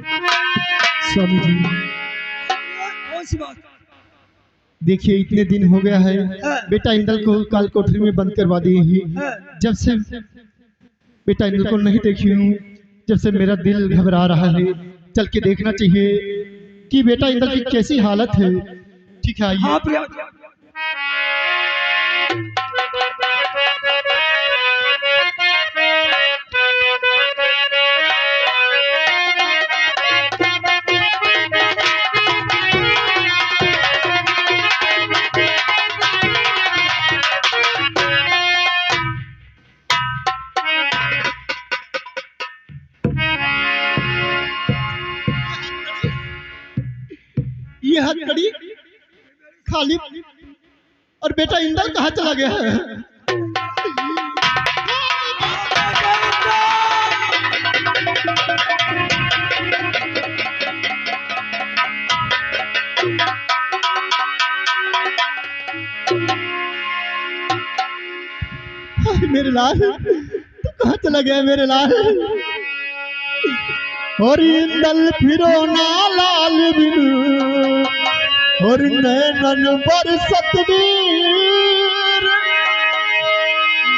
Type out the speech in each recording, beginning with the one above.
स्वामी जी कौन सी बात? देखिए, इतने दिन हो गया है बेटा इंदल को काल कोठरी में बंद करवा दिए ही। जब से बेटा इंदल को नहीं देखी हूँ, जब से मेरा दिल घबरा रहा है। चल के देखना चाहिए कि बेटा इंदल की कैसी हालत है। ठीक है, आइए। हाँ प्रिया। ये हथकड़ी खाली और बेटा इंदल कहाँ चला गया है? मेरे लाल, तू कहाँ चला गया मेरे लाल? और इंदल फिरो ना लाल बिनु, और नैनन बरसत नीर,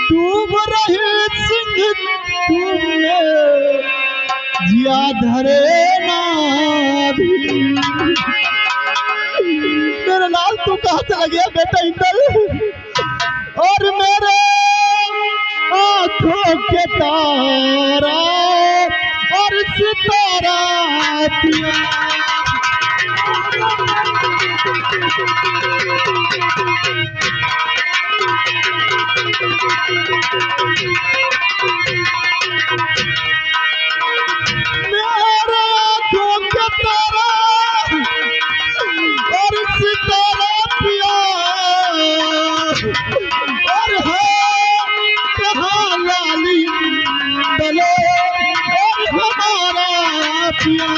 डूब रही सिंह तुमने जिया धरे नाभी। मेरे लाल, तू कहाँ चला गया बेटा इंदल? और मेरे आंखों के तारा और सितारा पिया। मेरे आंखों के तारा और सितारा पिया, और है कहाँ लाली बले और हमारा पिया।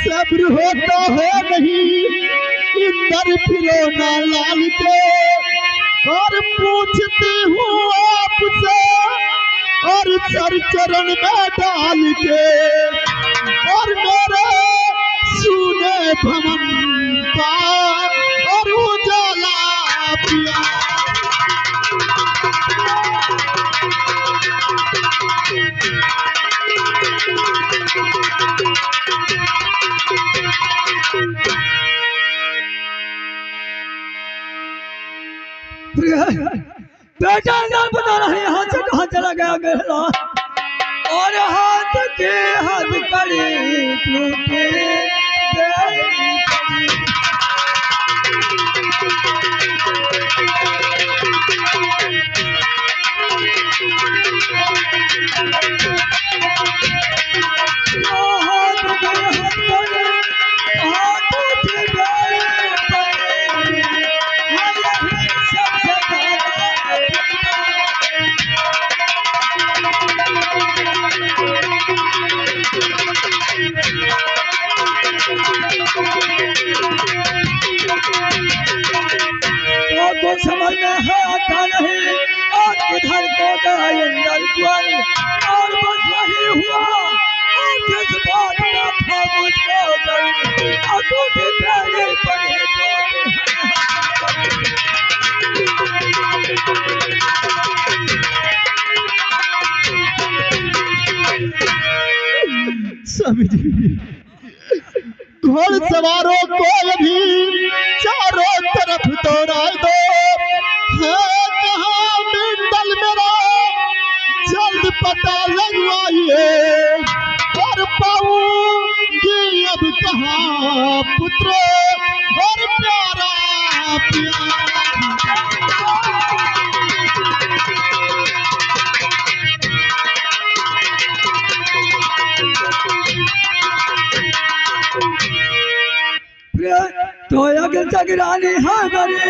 सब्र होता है नहीं इंदर फिरो ना लाल के, और पूछती हूँ आपसे और सर चरण में डाल के, और मेरे सुने भवन का और उजाला पिया। बेटा इंदल पता नहीं यहाँ से कहाँ चला गया मेरा, और हाथ के हथकड़ी टूटे को समझ में आता नहीं, और किधर को गया इंदल द्वार, और बस वही हुआ और जिस बात का था मुझको गई, और टूटे प्यारे पड़े स्वामी जी, घोड़ सवारों को अभी चारों तरफ दौड़ाए दो। है कहाँ इंदल मेरा, जल्द पता लगवाइए, और पाऊंगी अब कहाँ पुत्र और प्यारा प्यारा। तो अगर जगरानी है बड़ी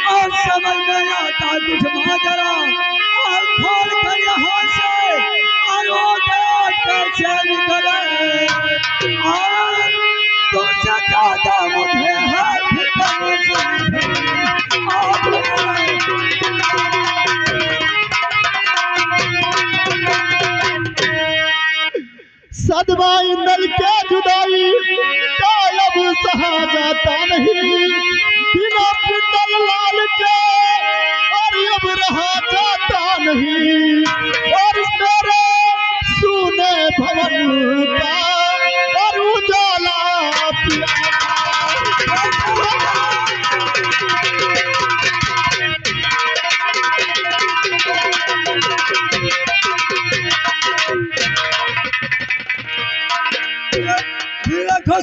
और समझ में आता कुछ माजरा, और खोल कर यहाँ से और वो गया कैसे निकले, और तुमसे ज्यादा मुझे है फिक्र सदमा इंदल के जुदाई का अब सहा जाता नहीं, बिना पिंडल लाल के और अब रहा जाता नहीं। और मेरे सुने भवन का और उजाला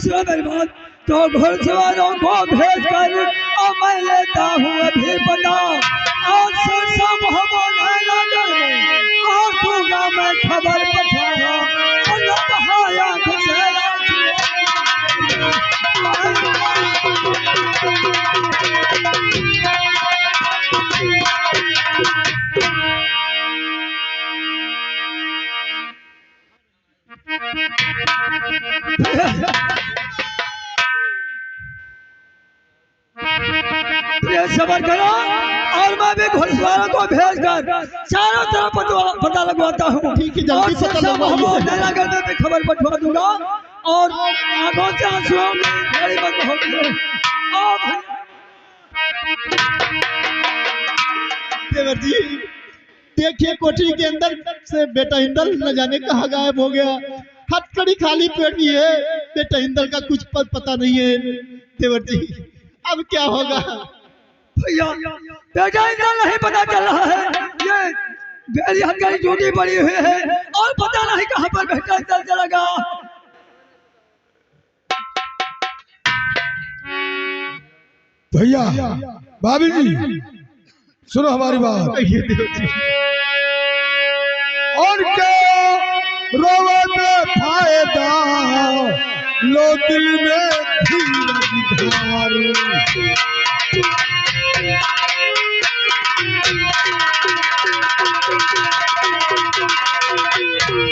मेहमान तो घुड़सवारों को भेज कर और मैं लेता हूँ अभी पता, और सरसा मोहम्मद और दूंगा मैं खबर पठाया और न बहाया सबर करो, और मैं भी घुड़सवारों को भेज कर चारों तरफ पता लगवाता हूँ। ठीक है, जल्दी पता लगवाइए। मैं भी खबर पठवा दूंगा और आंखों से आंसुओं में बड़ी बंद होगी। देवर जी देखिए, कोठरी के अंदर से बेटा इंदल न जाने कहाँ गायब हो गया। हथकड़ी खाली पेट भी है, बेटा इंदल का कुछ पता नहीं है। देवर जी अब क्या होगा? भैया बेटा इंदल नहीं पता चल रहा है, ये मेरी हथकड़ी टूटी पड़ी हुई है और पता नहीं कहाँ पर बेटा इंदल चला गया। भैया भाभी जी सुनो हमारी बात। और क्या रोवे में फायदा, लो दिल में धीरज धार।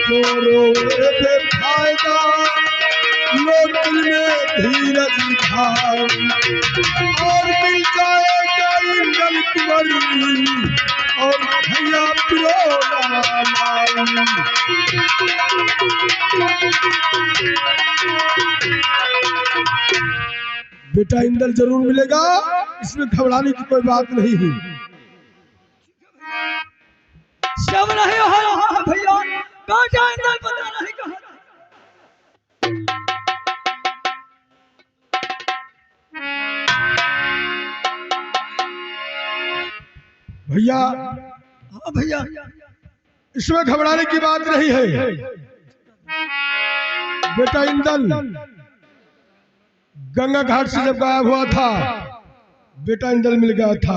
जो रोवे में फायदा, लो दिल में धीरज धार। और मिल जाएगा इंदल कुंवरी और भैया पिरोना माई। बेटा इंदल जरूर मिलेगा, इसमें घबराने की कोई बात नहीं है। सब नहीं हो रहा है भैया, बेटा इंदल पता नहीं कहाँ। भैया हाँ भैया इसमें घबराने की बात नहीं है। बेटा इंदल गंगा घाट से जब गायब हुआ था, बेटा इंदल मिल गया था।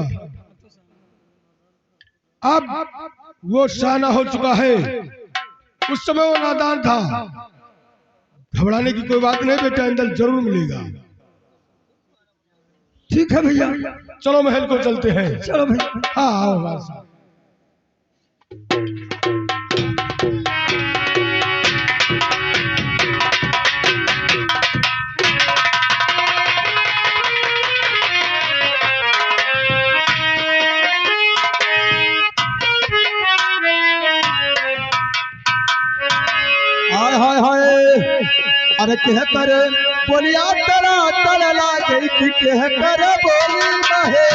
अब वो शाना हो चुका है, उस समय वो नादान था। घबराने की कोई बात नहीं, बेटा इंदल जरूर मिलेगा। ठीक है भैया, चलो महल को चलते हैं। चलो भैया। हाँ आओ हमारे साथ। हाय हाय हाय, अरे कह कर बोलिया तेरा तलला गई थी, कह कर बोली महे।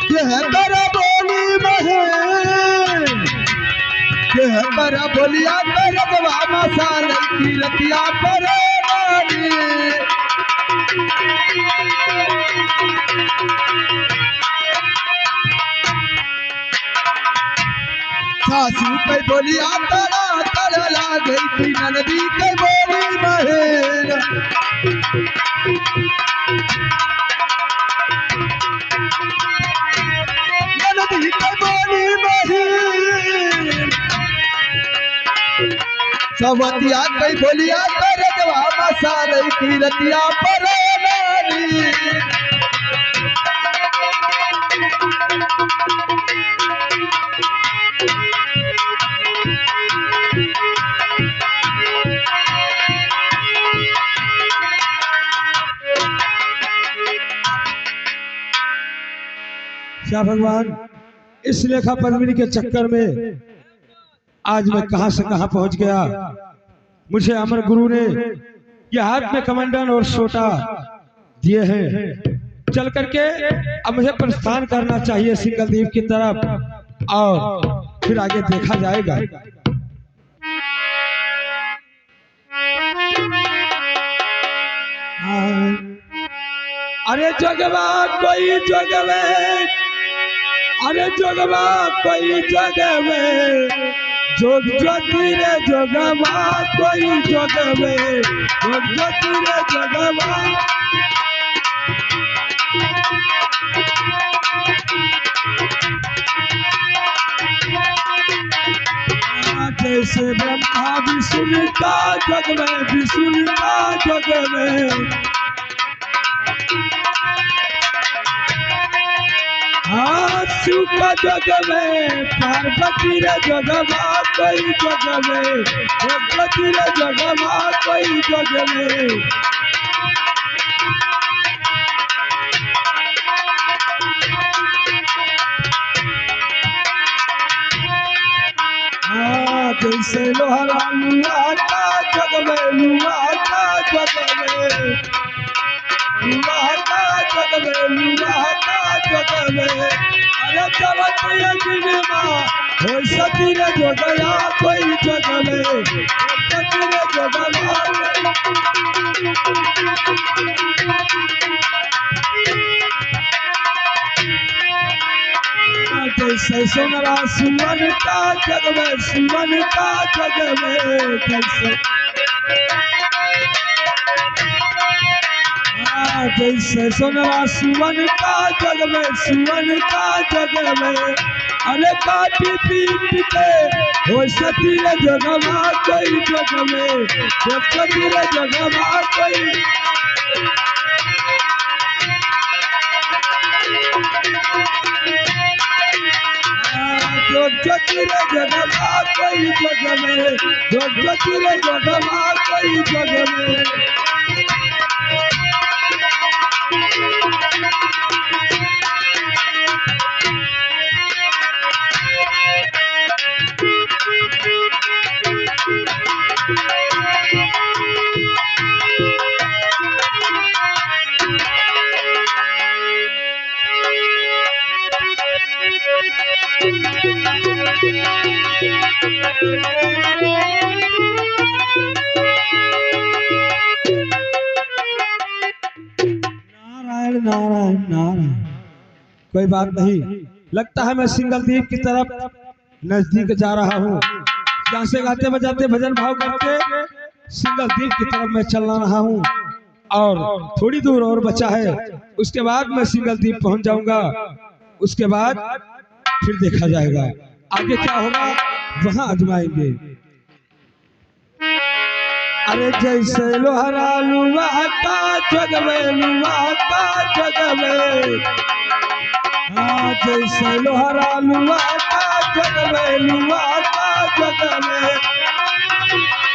कह कर बोली महे, कह कर बोलिया तेरे दवा मसाले की रतिया पर सासू पे बोलिया तला तला गई थी, ननदी के बोली बहन। ननदी के बोली बहन, सवतिया के बोलिया तेरे दवा मसाले की रतिया पर क्या भगवान, इस लेखा पद्मिनी के चक्कर में आज मैं कहां से कहां पहुंच गया। मुझे अमर गुरु ने ये हाथ में कमंडल और सोटा दिए हैं। चल करके अब मुझे प्रस्थान करना चाहिए सिंगल द्वीप की तरफ, और फिर आगे देखा जाएगा। अरे जगवा कोई जगवे, अरे जगवा कोई जगवे, जोग ज्योति रे जगवा कोई जगवे, जोग ज्योति रे जगवा। जैसे ब्रह्मा विष्णु का जग में, विष्णु का जग में, हाँ शिव का जग में, पार्वती रे जगवा कोई जग में, भगवती रे जगवा कोई जग में। जैसे लोहरा लुआ का जग में, लुआ का जग में, लुआ का जग में, लुआ का जग में। अरे चलत यज्ञ हो सती रे जो गया कोई जग में, सती रे जो गया। जैसे सोनरा सुमन का जग में, सुमन का जग में, जैसे जैसे सोनरा सुमन का जग में, सुमन का जग में। अरे काटी पीट के हो सती रे जगवा कोई जग में, सती रे जगवा कोई। जोग ज्योति रे जगवा कोई जग में, जोग ज्योति रे जगवा कोई जग में। नारायण नारायण नारायण। कोई बात नहीं, लगता है मैं सिंगल द्वीप की तरफ नजदीक जा रहा हूँ। यहाँ से गाते बजाते भजन भाव करके सिंगल द्वीप की तरफ मैं चल रहा हूँ, और थोड़ी दूर और बचा है, उसके बाद मैं सिंगल द्वीप पहुंच जाऊंगा। उसके बाद फिर देखा जाएगा आगे क्या होगा, वहां आजमाएंगे। अरे जैसे लोहरा लुआ का जग में, लुआ का जग में, हाँ जैसे लोहरा लुआ का जग में, लुआ का जग में।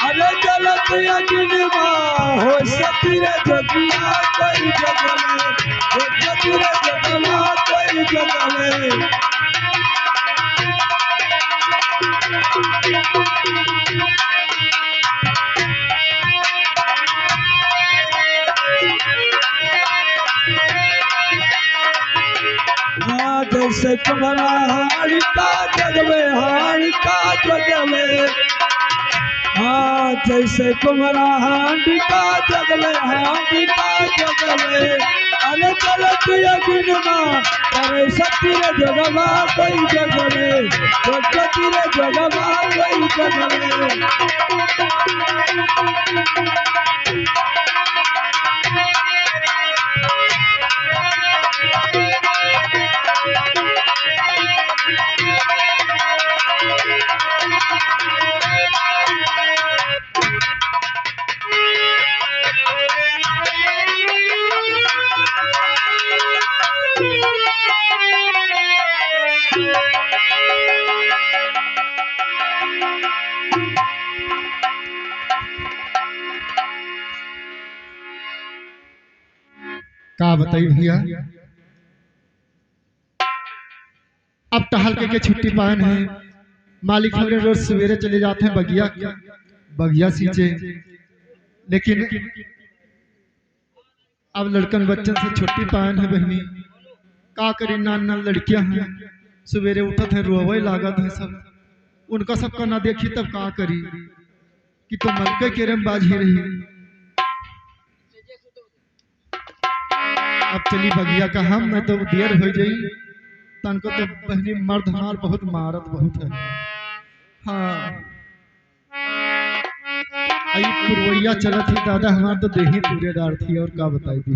अरे जलत यज्ञ हो सती रे जगिया कोई जग में, सती रे जगवा कोई जग में। हाँ जैसे तुम्हारा हाड़ी का जग में, हाड़ी का जग में, हाँ जैसे तुम्हारा हांडी का जग में, हांडी का जग में। अरे चलत यज्ञ करे सती रे जगवा कोई जग में, सती रे जगवा कोई जग में। का बताई भैया, टहल के छुट्टी पान है। मालिक हमने रोज सवेरे चले जाते हैं बगिया बगिया सींचे, लेकिन अब लड़कन बच्चन से छुट्टी पान है बहनी, का करी नान नान लड़कियां हैं, सवेरे उठत है रोवे लागत है सब, उनका सबका ना देखी तब का करी कि तो मलके केरम बाजी रही। अब चली बगिया का हम मैं तो देर हो जाई तन को तो बहनी मर्द हमार बहुत मारत बहुत है। हाँ आई पुरवैया चलत थी दादा हमार तो देही तुरेदार थी और का बताई दी।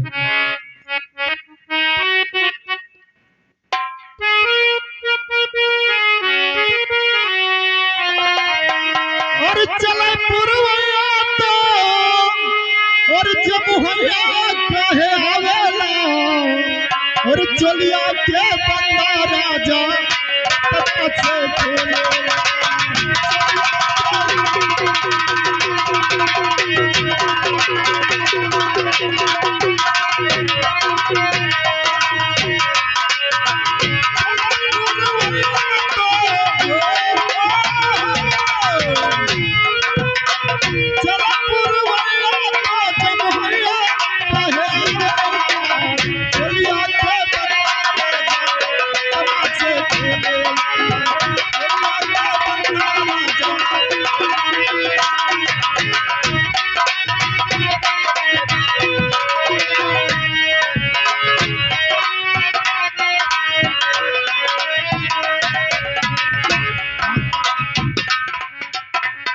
और चले पुरवैया तो और जब हुआ कहे हवेला और चलिया के बंदा राजा तब से खेले।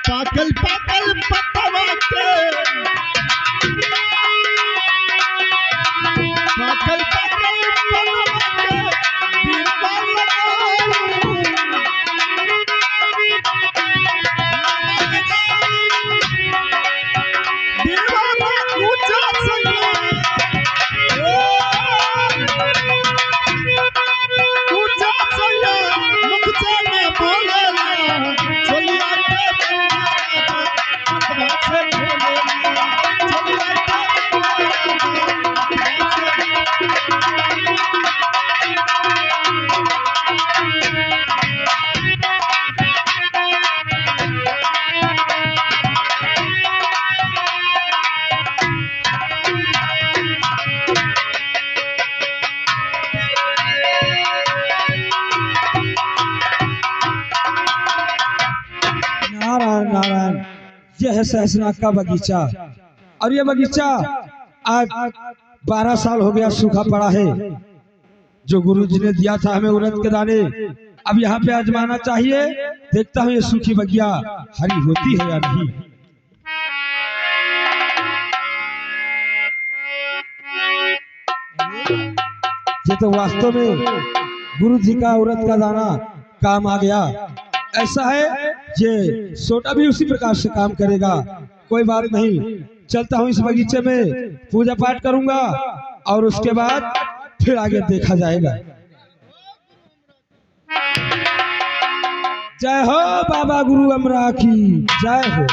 पागल पागल पतवा के पागल पागल पतवा के दीवाना ऊंचा सैया ऊंचा सैया मुख से में बोलेला चलिया नारायण नारायण। यह है सहसनाग का बगीचा और ये बगीचा आज 12 साल हो गया सूखा पड़ा है। जो गुरु जी ने दिया था हमें उड़द के दाने, अब यहाँ पे आजमाना चाहिए। देखता हूँ ये सूखी बगिया हरी होती है या नहीं। ये तो वास्तव में गुरु जी का उड़द का दाना काम आ गया। ऐसा है ये सोटा भी उसी प्रकार से काम करेगा। कोई बात नहीं, चलता हूँ इस बगीचे में पूजा पाठ करूंगा और उसके बाद फिर आगे देखा जाएगा। जय हो बाबा गुरु अमरा की जय हो।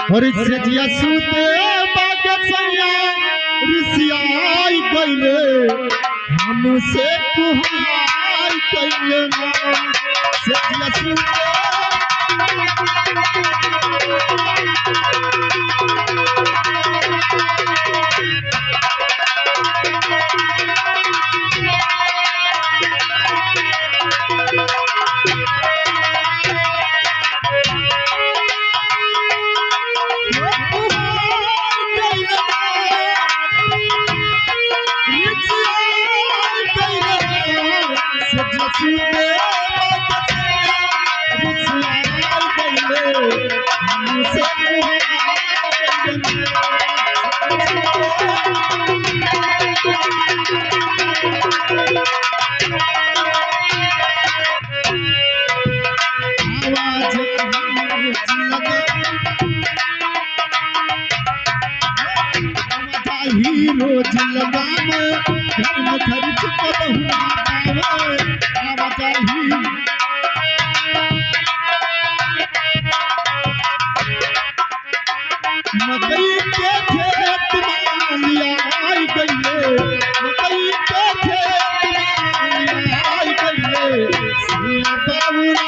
और सजिया सूते बागे सैया ऋषियाई गईले हमसे कुहाई गईले सजिया सूते घर में खर्च कबहू ना पावे आवाजाही मकई के खेत मालिया आई गईले मकई के खेत मालिया आई गईले सिया बाबूरा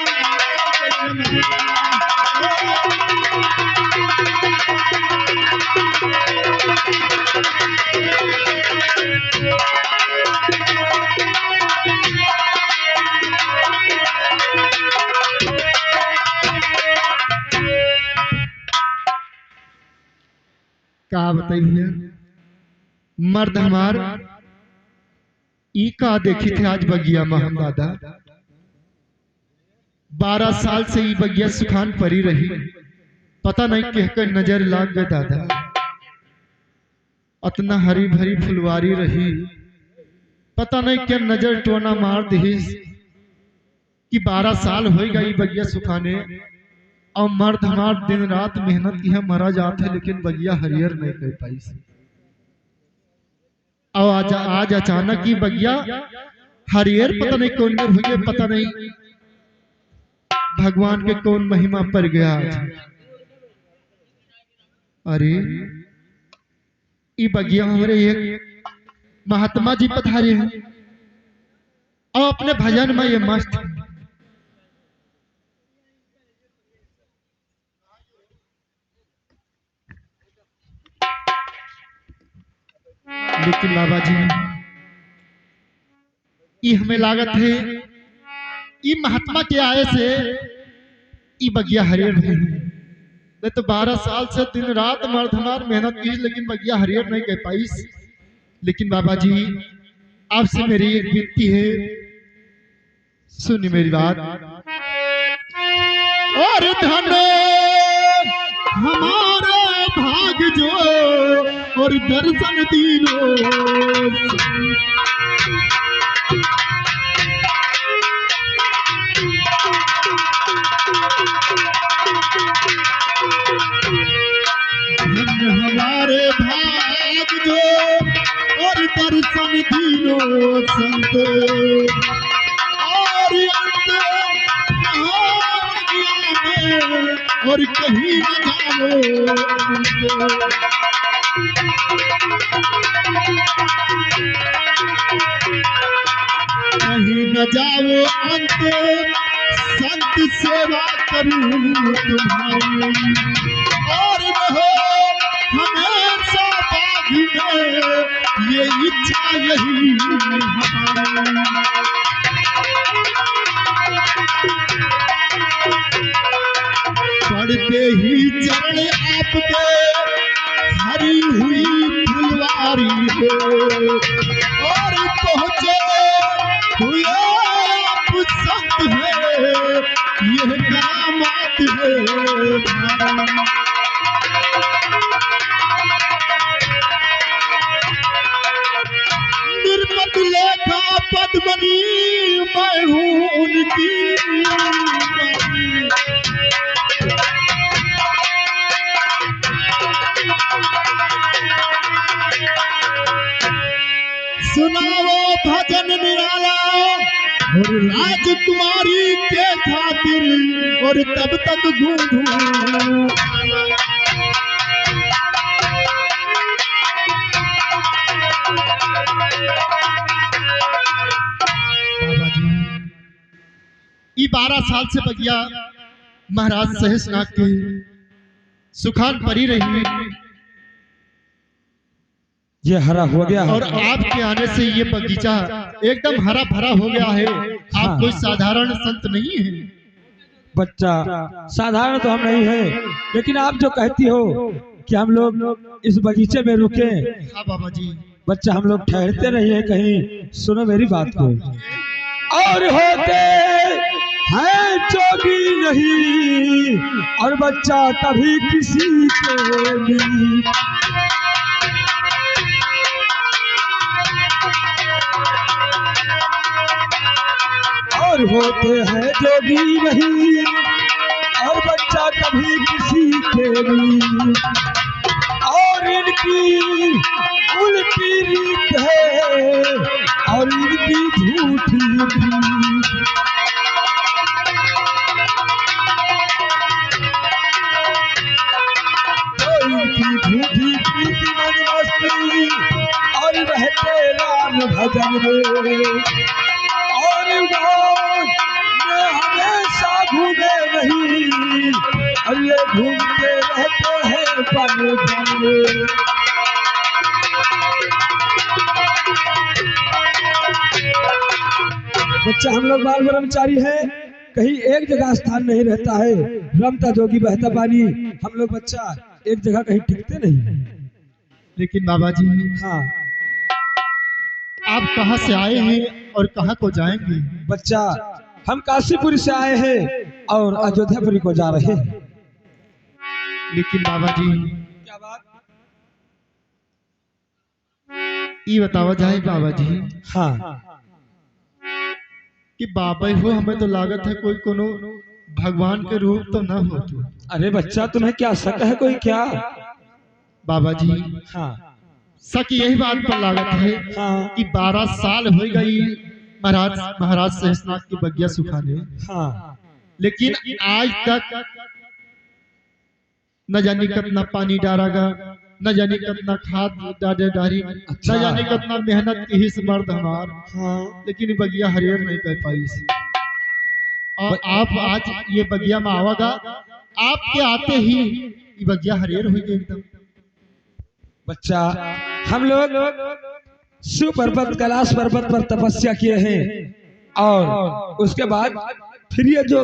का बताइए मर्द हमार ई का देखी थे आज बगिया में हम दादा 12 साल से ई बगिया सुखान परी रही पता नहीं कहकर नजर लाग गए दादा अतना हरी भरी फुलवारी रही पता नहीं क्या नजर टोना मार दी कि 12 साल हो गई बगिया सुखाने और मर्द हमार दिन रात मेहनत की है मरा जाते है लेकिन बगिया हरियर नहीं कर पाई और आज अचानक ही बगिया हरियर पता नहीं कौन हुए पता नहीं भगवान के कौन महिमा पर गया आज अरे ये बगिया हमारे एक महात्मा जी पधारे हैं और अपने भजन में ये मस्त लेकिन बाबा जी ये हमें लागत है ये महात्मा के आए से ये बगिया हरियर नहीं नहीं तो 12 साल से दिन रात मर्दमार मेहनत की लेकिन बगिया हरियर नहीं कह पाई लेकिन बाबा जी आपसे मेरी एक विनती है सुनिए मेरी बात और धन हमारे भाग जो और दर्शन दीनो धन हमारे भाग जो और दर्शन दीनो संत और और कहीं न जाओ कहीं न जाओ अंत संत सेवा करूं तुम्हारी और रहो हमेशा बाग में ये इच्छा यही हमारी पढ़ते ही चरण आपके हरी हुई फुलवारी है और पहुंचे हुए आप संत है यह करामात है निर्मत लेखा पद्मनी मैं हूँ उनकी सुनाओ भजन निराला और राजकुमारी के खातिर और तब तक ढूंढूं बाबा जी ये 12 साल से बगिया महाराज सहसनाग के सुखान परी रही ये हरा हो गया और आपके आने से ये बगीचा एकदम हरा भरा हो गया है आप कोई साधारण संत नहीं है बच्चा साधारण तो हम नहीं है लेकिन आप जो कहती हो कि हम लोग इस बगीचे में रुके हाँ बाबा जी बच्चा हम लोग ठहरते नहीं है कहीं सुनो मेरी बात को और होते हैं जोगी नहीं और बच्चा कभी किसी के नहीं और होते हैं जोगी नहीं और बच्चा कभी किसी के नहीं और इनकी उल्टी रीत है और इनकी झूठी प्रीत। इनकी झूठी प्रीति मन मस्ती और रहते राम भजन में, और गाँव में हमेशा घूमे नहीं और ये घूमते रहते हैं पल पल। बच्चा हम लोग बाल ब्रह्मचारी है, कहीं एक जगह स्थान नहीं रहता है, रमता जोगी बहता पानी। हम लोग बच्चा एक जगह कहीं टिकते नहीं। लेकिन बाबा जी, हाँ आप कहाँ से आए हैं और कहाँ को जाएंगे? बच्चा, हम काशीपुरी से आए हैं और अयोध्यापुरी को जा रहे हैं। लेकिन बाबा जी, क्या बात? ये बतावा जाए बाबा जी हाँ कि बाबा हो, हमें तो लागत है कोई कोनो भगवान के रूप तो न हो तो। अरे बच्चा, तुम्हें क्या शक है कोई क्या? बाबा जी, हाँ शक यही बात पर लागत है हाँ कि 12 साल हो गई महाराज सहसनाग की बगिया सुखाने, हाँ, लेकिन आज तक न जाने कितना पानी डालेगा, न जाने कितना खाद डारी, न जाने कितना मेहनत की हिस्स मर्द हमार, हाँ। लेकिन ये बगिया हरियर नहीं कर पाई। और आप आज ये बगिया में आवागा, आपके आते ही ये बगिया हरियर हुई एकदम। बच्चा, हम लोग शिव पर्वत कैलाश पर्वत पर तपस्या किए हैं और उसके बाद फिर ये जो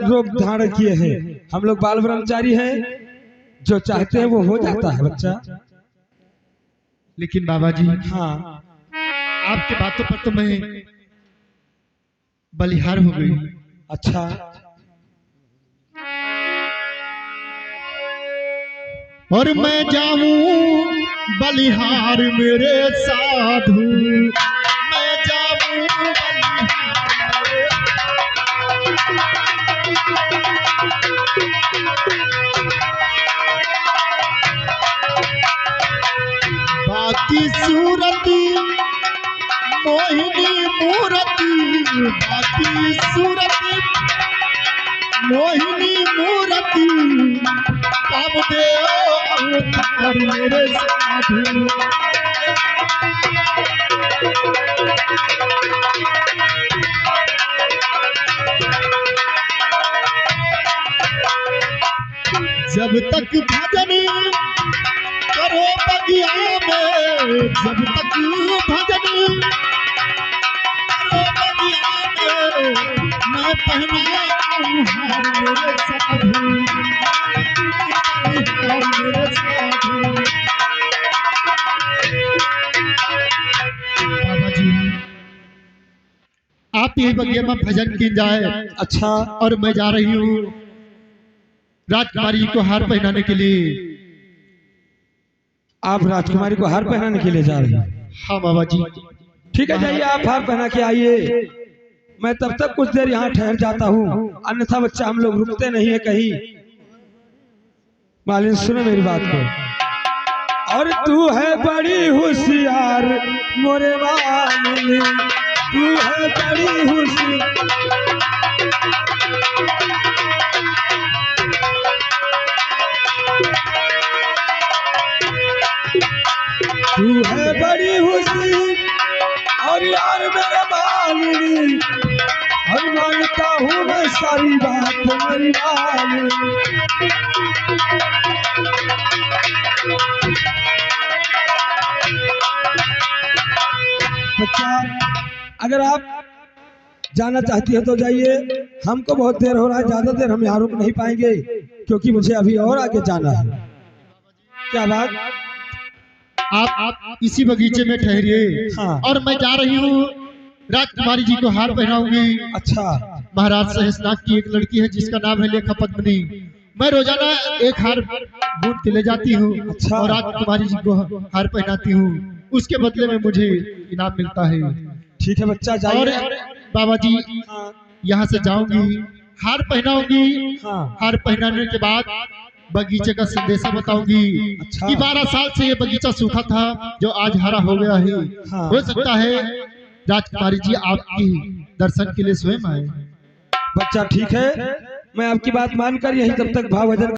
रोग धारण किए हैं। हम लोग बाल ब्रह्मचारी हैं, जो चाहते हैं वो हो जाता है बच्चा। लेकिन बाबा जी, हाँ आपके बातों पर तो मैं बलिहार हो गई। अच्छा, और मैं जाऊं बलिहार मेरे साधु, मैं जाऊं बाकी सूरती मोहिनी मूरती, बाकी सूरती मोहिनी मूरती, कामदेव अवतार मेरे साधु। जब तक भजन करो बगिया में, जब तक भजन करो बगिया में, मैं पहनाऊं हार मेरे साधु, हार मेरे साधु। बाबा जी, आप ये बगिया में भजन की जाए। अच्छा, और मैं जा रही हूँ राजकुमारी जी को हार पहनाने के लिए। आप राजकुमारी को हार पहनाने के लिए जा रहे हैं? हाँ बाबा जी। ठीक है, जाइए आप हार पहना के आइए। मैं तब तक कुछ देर यहाँ ठहर जाता हूँ, अन्यथा बच्चा हम लोग रुकते नहीं है कहीं। मालिन सुनो मेरी बात को। और तू है बड़ी होशियार मोरे वाली, तू है बड़ी होशियार, तू है बड़ी होशियार और यार मेरे वाली, और मानता हूँ मैं सारी बात मेरी वाली। बच्चा, अगर आप जाना चाहती है तो जाइए, हमको बहुत देर हो रहा है, ज्यादा देर हम यहाँ रुक नहीं पाएंगे क्योंकि मुझे अभी और आगे जाना है। क्या बात? आप इसी बगीचे में ठहरिए। हाँ। और मैं जा रही हूँ राजकुमारी जी को हार पहनाऊंगी। अच्छा, महाराज सहसनाग की एक लड़की है जिसका नाम है लेखा पद्मिनी। मैं रोजाना एक हार बूंद के ले जाती हूँ। अच्छा। और राजकुमारी जी को हार पहनाती हूँ, उसके बदले में मुझे इनाम मिलता है। ठीक है बच्चा, और जाइए। बाबा जी, हाँ, यहाँ से जाऊंगी, हार पहनाऊंगी। हाँ। हार पहनाने के बाद बगीचे का संदेशा बताऊंगी अच्छा। कि 12 साल से ये बगीचा सूखा था जो आज हरा हो गया है। हाँ। हो सकता है राजकुमारी जी आपकी दर्शन के लिए स्वयं आए। बच्चा ठीक है, मैं आपकी बात मानकर यही तब तक भाव भजन